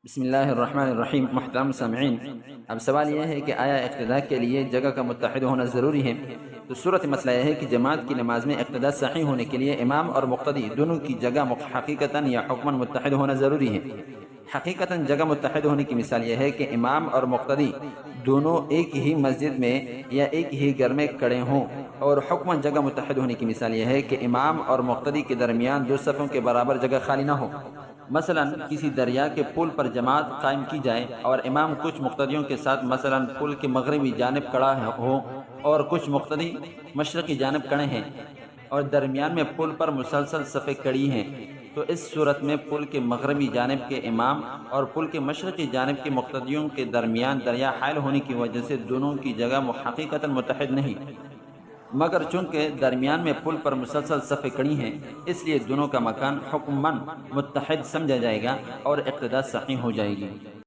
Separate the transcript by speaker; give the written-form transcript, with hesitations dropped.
Speaker 1: بسم اللہ الرحمن الرحیم۔ محترم سامعین، اب سوال یہ ہے کہ آیا اقتداء کے لیے جگہ کا متحد ہونا ضروری ہے؟ تو صورت مسئلہ یہ ہے کہ جماعت کی نماز میں اقتداء صحیح ہونے کے لیے امام اور مقتدی دونوں کی جگہ حقیقتاً یا حکماً متحد ہونا ضروری ہے۔ حقیقتاً جگہ متحد ہونے کی مثال یہ ہے کہ امام اور مقتدی دونوں ایک ہی مسجد میں یا ایک ہی گھر میں کھڑے ہوں، اور حکماً جگہ متحد ہونے کی مثال یہ ہے کہ امام اور مقتدی کے درمیان دو صفوں کے برابر جگہ خالی نہ ہو۔ مثلا کسی دریا کے پل پر جماعت قائم کی جائے اور امام کچھ مقتدیوں کے ساتھ مثلا پل کے مغربی جانب کھڑا ہو اور کچھ مقتدی مشرقی جانب کھڑے ہیں، اور درمیان میں پل پر مسلسل صفیں کھڑی ہیں، تو اس صورت میں پل کے مغربی جانب کے امام اور پل کے مشرقی جانب کے مقتدیوں کے درمیان دریا حائل ہونے کی وجہ سے دونوں کی جگہ حقیقتاً متحد نہیں، مگر چونکہ درمیان میں پل پر مسلسل صفیں کھڑی ہیں، اس لیے دونوں کا مکان حکماً متحد سمجھا جائے گا اور اقتداء صحیح ہو جائے گی۔